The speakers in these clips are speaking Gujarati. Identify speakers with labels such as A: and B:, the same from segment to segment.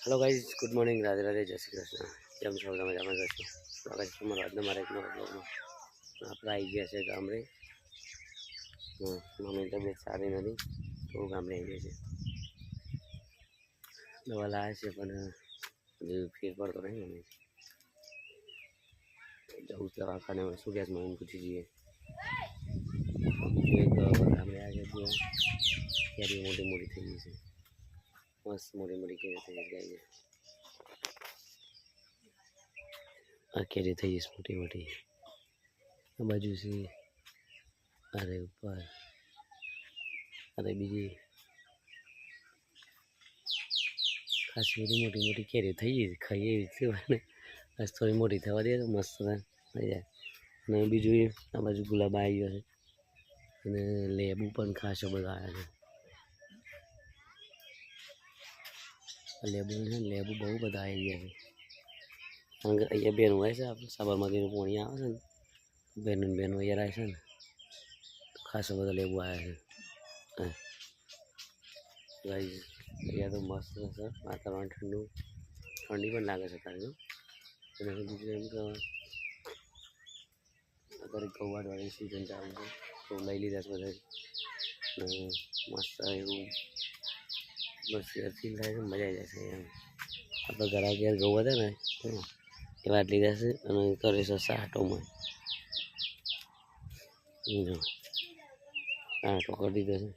A: Hello guys, good morning, Radhe Radhe, जय श्री कृष्ण। કેમ છો તમે? તમે કહેશો સ્વાગત છે તમારું આજના મારા એક નવા બ્લોગમાં. આપણે આવી ગયા છે ગામડે. મમ્મીની તબિયત સારી નથી તો ગામડે આવી ગયા છે. દવા લાવે છે પણ હજુ ફેર પડતો નહીં. મમ્મી જવું દવાખાને શું કહે છે મમ્મી પૂછી જઈએ. બીજું એક ગામડે આવ્યા છે કેરી મોટી મોટી થઈ ગઈ છે. મસ્ત મોટી મોટી કેરી થઈ ગઈ છે. આ કેરી થઈ જઈશ મોટી મોટી. આ બાજુ છે, અરે ઉપર, અરે બીજી ખાસી બધી મોટી મોટી કેરી થઈ ગઈ. ખાઈએ એવી છે ને બસ થોડી મોટી થવા દે તો મસ્ત થઈ જાય. અને બીજું આ બાજુ ગુલાબ આવી ગયો છે અને લેબુ પણ ખાસો બધા આવ્યા છે. લેબુ છે ને, લેબુ બહુ બધા આવી ગયા છે. કારણ કે અહીંયા બેન હોય છે, આપણે સાબરમતીનું પાણી આવે છે ને, બેન અહીંયા રહે છે ને, ખાસો બધા લેબુ આવ્યા છે. ગાઈસ અહીંયા તો મસ્ત છે વાતાવરણ, ઠંડી પણ લાગે છે તારે. અને બીજું એમ કે અત્યારે કૌવાડવાળી સિઝન ચાલુ છે તો લઈ લીધા છે બધા. મસ્ત એવું બસ ફીલ થાય છે, મજા આવી જશે એમ. આપણે ઘરા ઘેર ગૌ હતા ને એ વાત લીધા છે અને કરે છે સાટોમાં. જો સાટો કરી દીધો છે.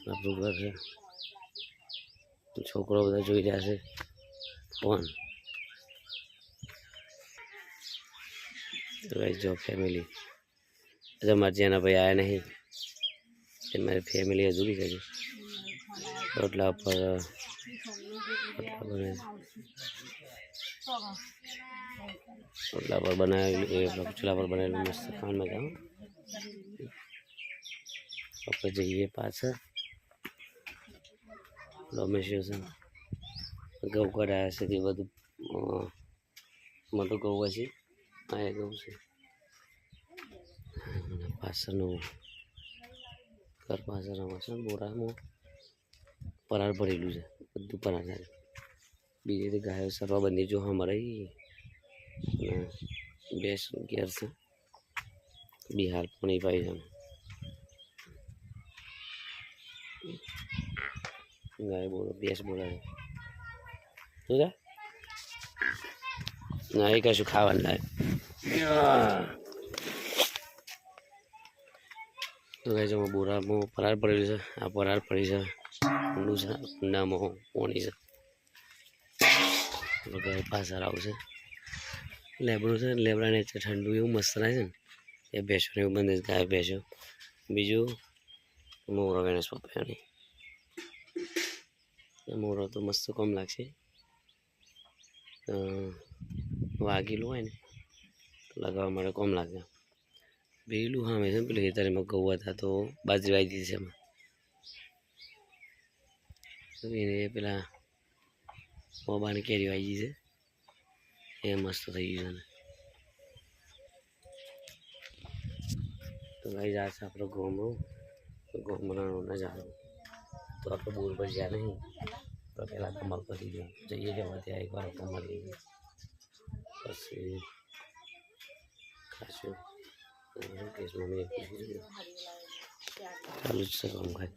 A: આપણું ઘર છે. છોકરો બધા જોઈ રહ્યા છે ફોન. જો ફેમિલી આજે મારા જેના ભાઈ આવ્યા નહીં, એ મારી ફેમિલી અધૂરી છે. રોટલા પર બનાવેલું, ચૂલા પર બનાવેલું મસ્ત ખાવાનું મજા. આપણે જઈએ પાછળ ડોમેશિયસ ઘઉં કઢાયા છે તે બધું મોટું ઘઉં છે. આ એ ઘઉં છે પાછળનું ઘર પાછળમાં છે. બોરામાં પરાળ ભરેલું છે, બધું પરાળ થાય. બીજી ગાયો સરવા બંધી જો અમારે બેસ ઘેર છે. બિહાર પણ એ ભાઈ છે. ગાય બોલો, બેસ બોલાવે શું છે ના, એ કશું ખાવાનું લાગે તો ગાય જમાં બોરામાં પરાળ પડેલું છે. આ પરાળ પડી છે, ઊંડું છે, ઊંડામાં પોણી છે. ગાય પાછળ આવશે. લેબડું છે, લેબડાને ઠંડુ એવું મસ્ત રહે છે ને એ ભેંસો એવું બંધ ગાય ભેંસો. બીજું મોરો ગણેશ પપ્પાની મોરો તો મસ્ત કમ લાગશે. વાગેલું હોય ને તો લગાવવા માટે કોમ લાગે. પેલું હા મેં છે પેલું હેતારીમાં ઘઉં હતા તો બાજરી વાવી દીધી છે એમાં. એને પેલા મોબાની કેરી વાવી છે એ મસ્ત થઈ ગયું છે. તો ભાઈ જાય છે આપણો ગોમનો નજારો. તો આપણે બોર પર જ્યાં નહીં તો પહેલાં કમલ કરી જઈએ જવા ત્યાં એકવાર કમલ લઈએ પછી ખાશું કેસ મમ્મીએ પૂછી ચાલુ જ છે કામ ખાય.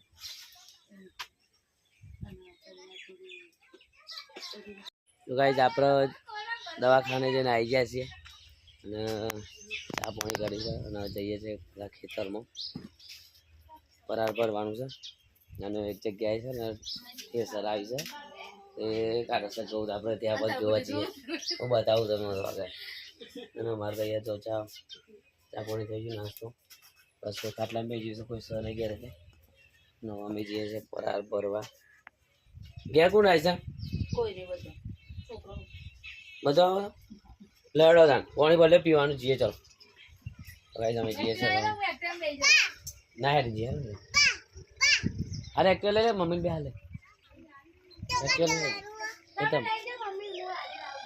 A: તો ગાઈસ આપણે દવાખાને જઈને આવી ગયા છીએ અને ચા પાણી કરી છે અને જઈએ છીએ પેલા ખેતરમાં પરાળ ભરવાનું છે. અને એક જગ્યાએ છે ને કેસર આવી છે એ કાઢશે કહું આપણે ત્યાં પર જોવા જઈએ હું બતાવું તમને આગળ. અને અમારે તો અહીંયા તો ચા પાણી થઈ ગયું, નાસ્તો બસ ખાટલા મેં જઈએ કોઈ સર નહીં ઘેર એટલે નવા અમે જઈએ છીએ પરાળ ભરવા. ઘેર કોણ આવી છે? બધો લડો તાન પાણી ભલે પીવાનું જઈએ. ચાલો ગાઈસ અમે જઈએ છીએ ના હેઠ જઈએ. અરે એકલા લઈ લે મમ્મી બે હાલે એકલા લઈ એકદમ.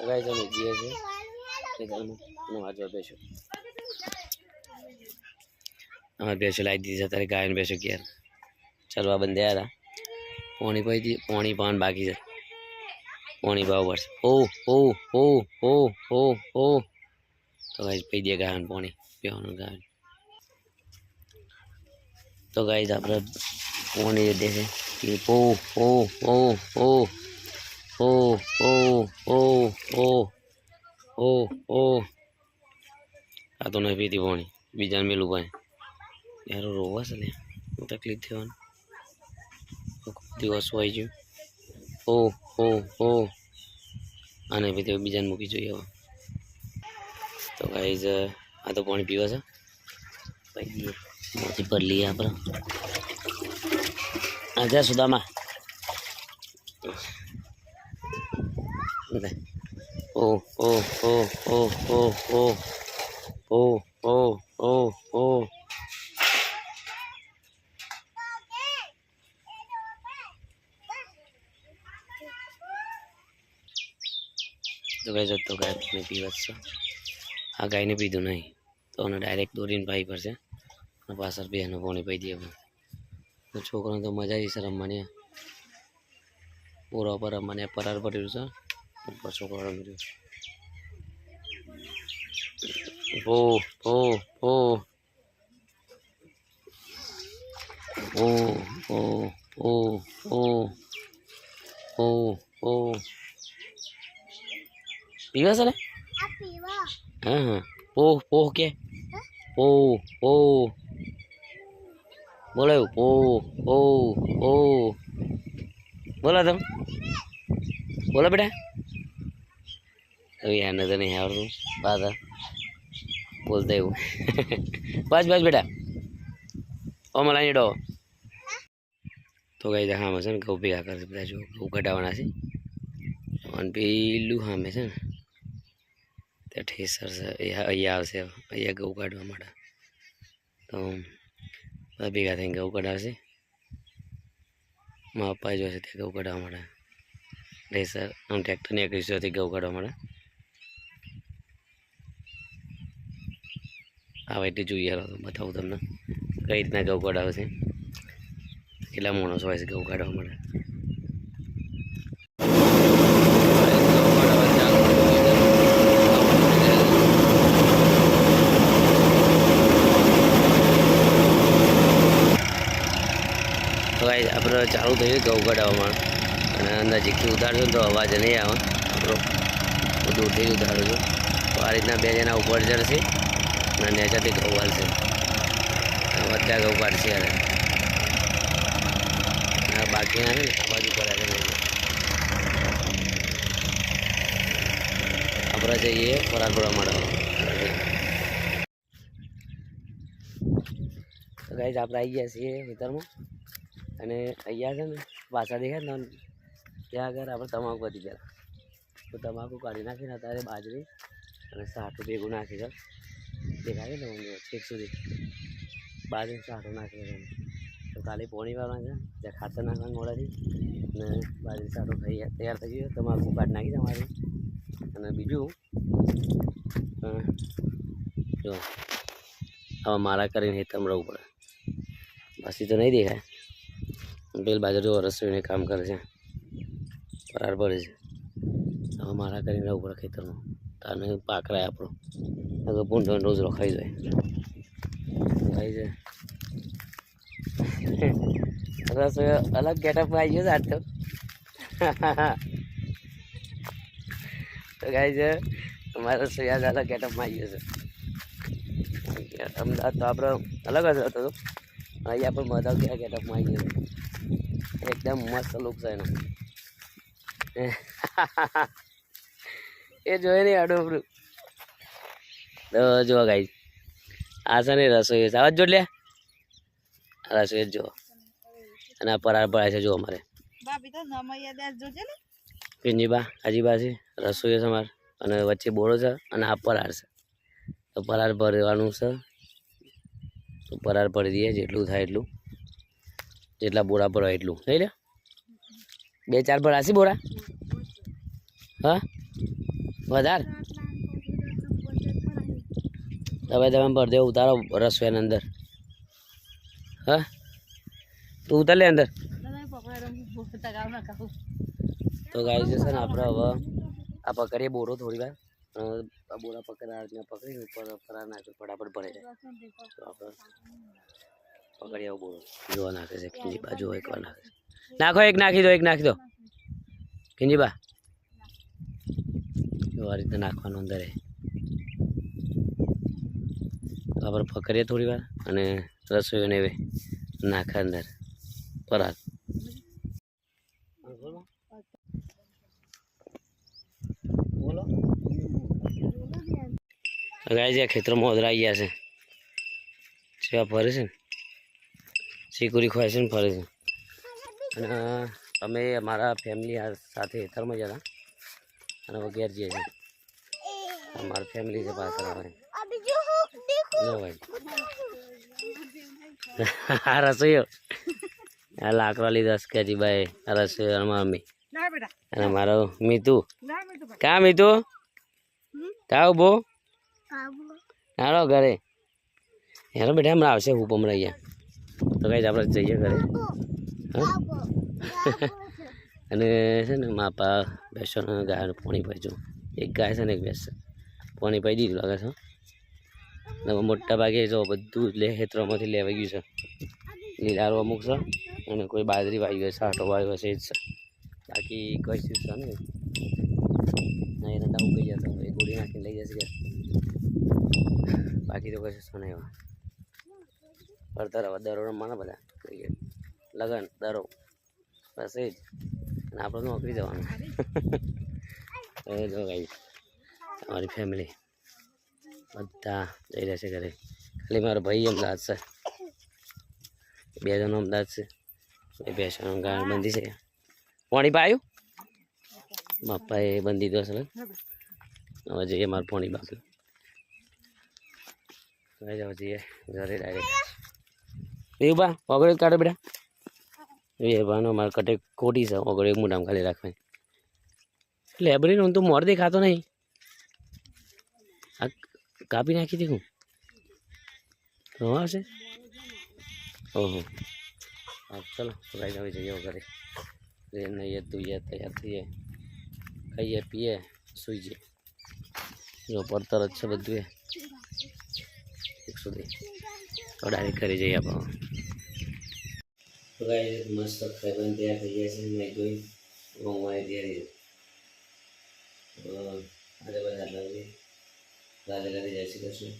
A: ગાઈસ અમે જઈએ છીએ વાંચવા બેસો. અમારે બેસો લાવી દીધી છે અત્યારે ગાયને બેસો ઘેર ચાલવા બંધાયા હતા. પોણી પાન બાકી છે. પાણી ભાવ પડશે ઓ ઓ ઓ ઓ ઓ ઓ તો ગાઈસ પી દે ગાયન પાણી પીવાનું ગાયન તો ગાઈસ આપણે પાણી દે છે ઓ ઓ ઓ ઓ ઓ ઓ ઓ ઓ ઓ ઓ આ તો નહીં પીતી પાણી બીજાને મેલું પાણી યાર રોવા છે ને હું તકલીફ થવાનું દિવસ હોય છે ઓ ઓ ઓ આને પીતી બીજાને મૂકી જોઈએ હવે તો ગાઈઝ આ તો પાણી પીવા છે પછી મોતી પર લઈએ આપણે આજા સુદામાં ઓ ઓ ઓ ઓ ઓ ઓ ઓ ઓ ઓ ઓ તો ગાઈઝ તો ગાય પાણી પીવા છે આ ગાયને પીધું નહીં તો એને ડાયરેક્ટ દોરીને પાઈ પડશે અને પાછળ બે એનું પાણી પી દઈએ તો છોકરાને તો મજા આવી છે રમવાની પૂરા પર રમવાની પરાર પડ્યું છે ઉપર છોકરો રમી રહ્યો ઓ ઓ ઓ ઓ ઓ ઓ ઓ ઓ ઓ પીવા છે ને હા હા પોહ પોહ કે ઓ ઓ બોલો ઓ ઓ ઓ બોલો તમે બોલો બેટા હવે યાર નજર નહીં આવડતું પાછા બોલતા એવું બસ બસ બેટા ઓ મલાઈ ડો તો કઈ હામે છે ને ઘઉં ભેગા કરશે બધા જો ઘઉં કઢાવવાના છે અને પેલું સામે છે ને ત્યાં ઠેસર છે અહીંયા આવશે અહીંયા ઘઉં કાઢવા માટે તો બધા ભેગા થઈને ઘઉં કઢાવશે મારા પપ્પા જોશે ત્યાં ઘઉં કાઢવા માટે ઠેસર આમ ટ્રેક્ટરની 2100થી ઘઉં કાઢવા માટે આવે એટલે જોઈએ બતાવું તમને કઈ રીતના ઘઉં કાઢાવશે કેટલા માણસો હોય છે ઘઉં કાઢવા માટે આપણે ચાલુ થયું ઘઉં કાઢવામાં અને નજીકથી ઉતારજો ને તો અવાજ નહીં આવે આપણો હું દૂરથી જ ઉતારું છું તો આ રીતના બે જણા ઉપર ચડશે અને નેચાથી ઘઉં વાળશે બધા ઘઉં કાઢશે યાર બાકીના છે ને આ બાજુ પર આપણે જઈએ ખોરાક કરવા માટે તો ગાઈસ આપણે આવી ગયા છીએ ખેતરમાં અને અહીંયા છે ને પાછા દેખાય ને ત્યાં આગળ આપણે તમાકુ હતી પહેલાં તો તમાકુ કાઢી નાખીને અત્યારે બાજરી અને સાઠું ભેગું નાખી છે દેખાય ને તમને છેક સુધી બાજરી સાઠું નાખી છે તો કાલે પોણી વાળવા છે ત્યાં ખાતર નાખવાનું મોડાથી અને બાજરી સાઠું થઈ તૈયાર થઈ ગયું તમાકુ કાઢી નાખી છે અમારી અને બીજું જો હવે મારા કરીને હેતમ રહેવું પડે પછી તો નહીં દેખાય પેલી બાજુ જો રસોઈને કામ કરે છે પરાર પડે છે હવે મારા કરીને રહેવું પડે ખેતરમાં તાને પાકરાય આપણો અગર પૂંડો રોજ રખાઈ જાય રસોઈ અલગ ગેટઅપ આવી ગયો છે આજ તો ગાય છે અમારા રસોઈ આજ અલગ ગેટઅપમાં આવી ગયો છે અમદાવાદ તો આપણે અલગ જ હતો અહીંયા પણ બધા ક્યાં ગેટઅપમાં આવી ગયો એકદમ મસ્ત લુક છે એનો એ જોઈ નહીં આડું તો જો ગાઈ આ છે ને રસોઈ છે આવાજ જો લે રસોઈ જો અને આ પરાર પડાય છે જો અમારે પિંજીબા હાજીબા છે રસોઈ છે અમારે અને વચ્ચે બોરો છે અને આ પરાર છે તો પરાર ભરવાનું છે તો પરાર ભરી દઈએ જેટલું થાય એટલું જેટલા બોરા ભરાય એટલું લઈ લે 2-4 ભરાશે બોરા હા વધારે તમે ભર દો ઉતારો રસોઈની અંદર હા તું ઉતાર લે અંદર તો તો ગાઈસ છે ને આપણે હવે આ પકડીએ બોરો થોડી વાર આ બોરા પકડી ઉપર ફરાર નાખે ફટાફટ ભરે જાય તો આપણે પકડી આવો બોરો જોવા નાખે છે કિંજીબા જો એકવાર નાખે નાખો એક નાખી દો કિંજીબા જો આ રીતે નાખવાનું અંદર આપણે પકડીએ થોડી વાર અને રસોઈને નાખે અંદર ફરાર બોલો ગાઈસ આ ખેતરમાં ઓદરાઈ ગયા છે સેવા ફરે છે ને શીકુરી ખવાય છે ને ફરે છે અને અમે અમારા ફેમિલી સાથે ખેતરમાં જતા અને હવે ઘેર જઈએ છીએ અમારી ફેમિલી છે પાછળ આવે ભાઈ આ રસોઈઓ આ લાકડા લીધા કેજી ભાઈ આ રસોઈ મમ્મી અને મારો મીતુ કા મીતુ કા ઉભો હાલો ઘરે હેલો બેટા હમણાં આવશે હું હમણાં અહીંયા તો કઈ આપણે જઈએ ઘરે અને છે ને માપા ભેંસો ગાયનું પાણી પાઈશું એક ગાય છે ને એક ભેંસ પાણી પાઈ દીધું લાગે છે મોટા ભાગે જો બધું ખેતરોમાંથી લેવાઈ ગયું છે લીલારો અમુક છે અને કોઈ બાજરી વાવી ગઈ સાટો વાવ્યો હશે એ જ છે બાકી કઈ ચીજ છે ને નહીં રંડા ઉગી જતો એ ગોળી નાખીને લઈ જશે કે બાકી તો કશું છે નહીં એવા પડતર હવે દરો રમવાના બધા લગન દરો બસ એ જ અને આપણે નોકરી જવાનું જો ગાઈ અમારી ફેમિલી બધા જઈ રહેશે ઘરે ખાલી મારો ભાઈ અમદાવાદ છે બે જણો અમદાવાદ છે એ બેસવાનું ગાળ બંધી છે પાણી પાયું બાપાએ બંધી દો સર હવે જઈએ મારું પાણી બાકી હવે જઈએ ઘરે ડાયરેક્ટ એવું બા ઓગળ કાઢો બેટા એ ભાનો મારે કટે ખોટી છે ઓગળ એક મોઢામાં ખાલી રાખવાની લેબરીનું તું મોર દેખાતો નહીં આ કાપી નાખી હતી હું આવશે ઓહો હા ચલો ભાઈ હવે જઈએ ઘરે નહીએ ધોઈએ તૈયાર થઈએ ખાઈએ પીએ સૂઈ જઈએ જો પડતર જ છે બધું એક સુધી તો ડાયરેક્ટ ઘરે જઈએ આપણે મસ્ત ખાઈ તૈયાર થઈ જાય છે નહીં ધોઈ ઊંઘવાની તૈયારી આજે બધા રાધે રાધે જય શ્રી કૃષ્ણ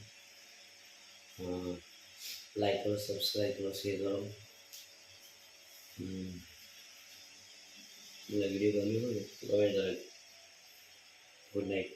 A: લાઈક કરો સબસ્ક્રાઈબ કરો શેર કરો મને વિડીયો ગમ્યો હોય તો કમેન્ટ કરો ગુડ નાઇટ.